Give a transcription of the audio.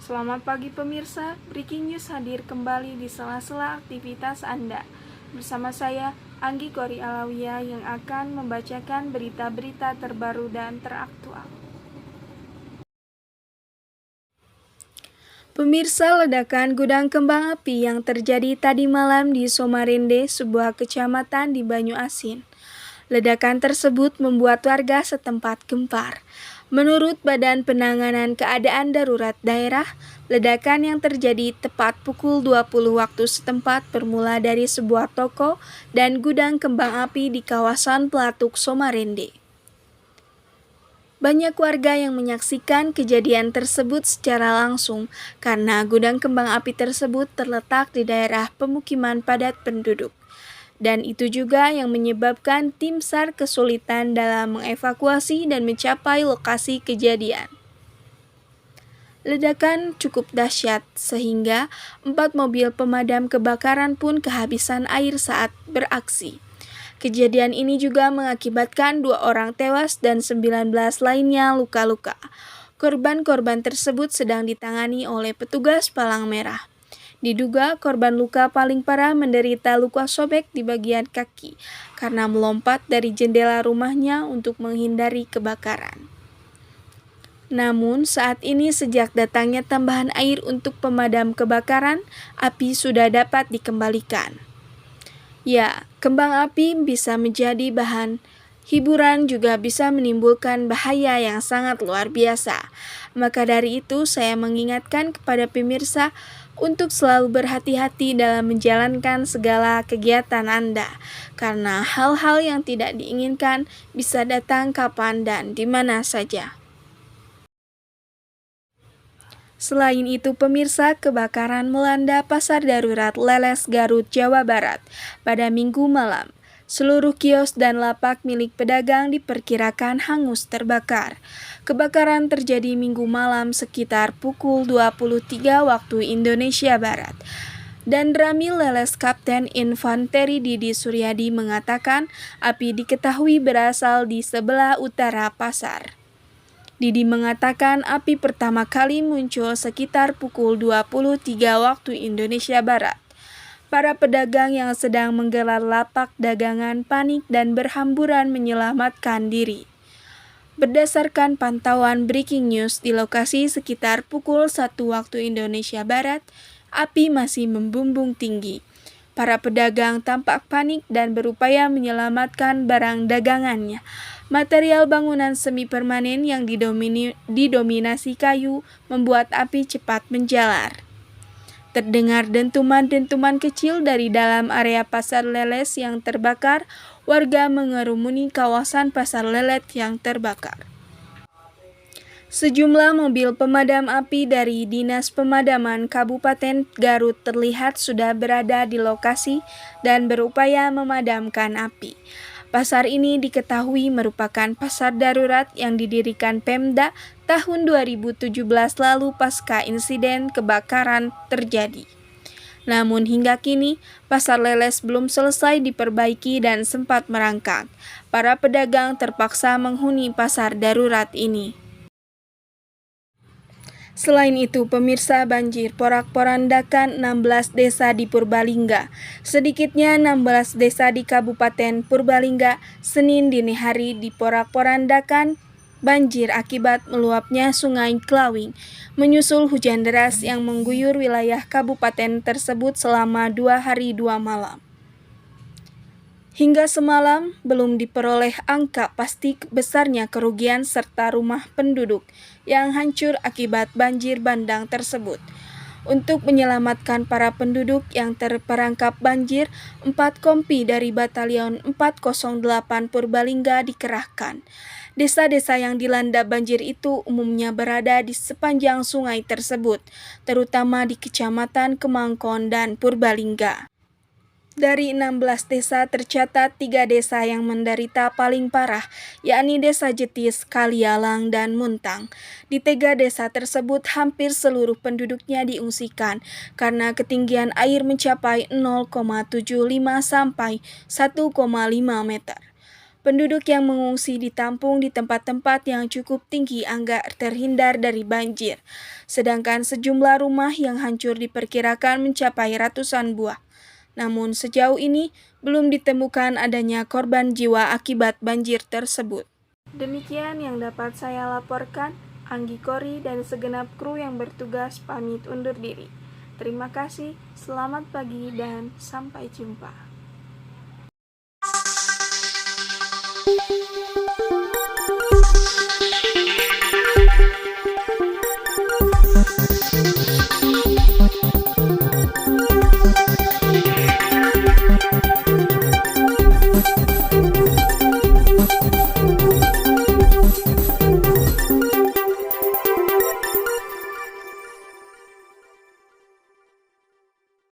Selamat pagi pemirsa, Breaking News hadir kembali di sela-sela aktivitas Anda. Bersama saya, Anggi Kori Alawiyah yang akan membacakan berita-berita terbaru dan teraktual. Pemirsa, ledakan gudang kembang api yang terjadi tadi malam di Somarende, sebuah kecamatan di Banyuasin. Ledakan tersebut membuat warga setempat gempar. Menurut Badan Penanganan Keadaan Darurat Daerah, ledakan yang terjadi tepat pukul 20 waktu setempat bermula dari sebuah toko dan gudang kembang api di kawasan Pelatuk, Somarende. Banyak warga yang menyaksikan kejadian tersebut secara langsung karena gudang kembang api tersebut terletak di daerah pemukiman padat penduduk. Dan itu juga yang menyebabkan tim SAR kesulitan dalam mengevakuasi dan mencapai lokasi kejadian. Ledakan cukup dahsyat sehingga 4 mobil pemadam kebakaran pun kehabisan air saat beraksi. Kejadian ini juga mengakibatkan 2 orang tewas dan 19 lainnya luka-luka. Korban-korban tersebut sedang ditangani oleh petugas Palang Merah. Diduga korban luka paling parah menderita luka sobek di bagian kaki karena melompat dari jendela rumahnya untuk menghindari kebakaran. Namun saat ini sejak datangnya tambahan air untuk pemadam kebakaran, api sudah dapat dikembalikan. Ya, kembang api bisa menjadi bahan hiburan juga bisa menimbulkan bahaya yang sangat luar biasa. Maka dari itu saya mengingatkan kepada pemirsa untuk selalu berhati-hati dalam menjalankan segala kegiatan Anda, karena hal-hal yang tidak diinginkan bisa datang kapan dan di mana saja. Selain itu, pemirsa, kebakaran melanda Pasar Darurat Leles, Garut, Jawa Barat pada Minggu malam. Seluruh kios dan lapak milik pedagang diperkirakan hangus terbakar. Kebakaran terjadi Minggu malam sekitar pukul 23 waktu Indonesia Barat. Dan Ramil Leles Kapten Infanteri Didi Suryadi mengatakan api diketahui berasal di sebelah utara pasar. Didi mengatakan api pertama kali muncul sekitar pukul 23 waktu Indonesia Barat. Para pedagang yang sedang menggelar lapak dagangan panik dan berhamburan menyelamatkan diri. Berdasarkan pantauan Breaking News di lokasi sekitar pukul 1 waktu Indonesia Barat, api masih membumbung tinggi. Para pedagang tampak panik dan berupaya menyelamatkan barang dagangannya. Material bangunan semi permanen yang didominasi kayu membuat api cepat menjalar. Terdengar dentuman-dentuman kecil dari dalam area Pasar Leles yang terbakar. Warga mengerumuni kawasan Pasar Leles yang terbakar. Sejumlah mobil pemadam api dari Dinas Pemadaman Kabupaten Garut terlihat sudah berada di lokasi dan berupaya memadamkan api. Pasar ini diketahui merupakan pasar darurat yang didirikan Pemda tahun 2017 lalu pasca insiden kebakaran terjadi. Namun hingga kini, Pasar Leles belum selesai diperbaiki dan sempat merangkak. Para pedagang terpaksa menghuni pasar darurat ini. Selain itu, pemirsa, banjir porak-porandakan 16 desa di Purbalingga. Sedikitnya 16 desa di Kabupaten Purbalingga Senin dini hari diporak-porandakan banjir akibat meluapnya Sungai Klawing, menyusul hujan deras yang mengguyur wilayah kabupaten tersebut selama 2 hari 2 malam. Hingga semalam, belum diperoleh angka pasti besarnya kerugian serta rumah penduduk yang hancur akibat banjir bandang tersebut. Untuk menyelamatkan para penduduk yang terperangkap banjir, 4 kompi dari Batalion 408 Purbalingga dikerahkan. Desa-desa yang dilanda banjir itu umumnya berada di sepanjang sungai tersebut, terutama di Kecamatan Kemangkon dan Purbalingga. Dari 16 desa tercatat 3 desa yang menderita paling parah, yakni Desa Jetis, Kalialang, dan Muntang. Di 3 desa tersebut hampir seluruh penduduknya diungsikan karena ketinggian air mencapai 0,75 sampai 1,5 meter. Penduduk yang mengungsi ditampung di tempat-tempat yang cukup tinggi agar terhindar dari banjir. Sedangkan sejumlah rumah yang hancur diperkirakan mencapai ratusan buah. Namun sejauh ini belum ditemukan adanya korban jiwa akibat banjir tersebut. Demikian yang dapat saya laporkan. Anggi Kori dan segenap kru yang bertugas pamit undur diri. Terima kasih, selamat pagi dan sampai jumpa.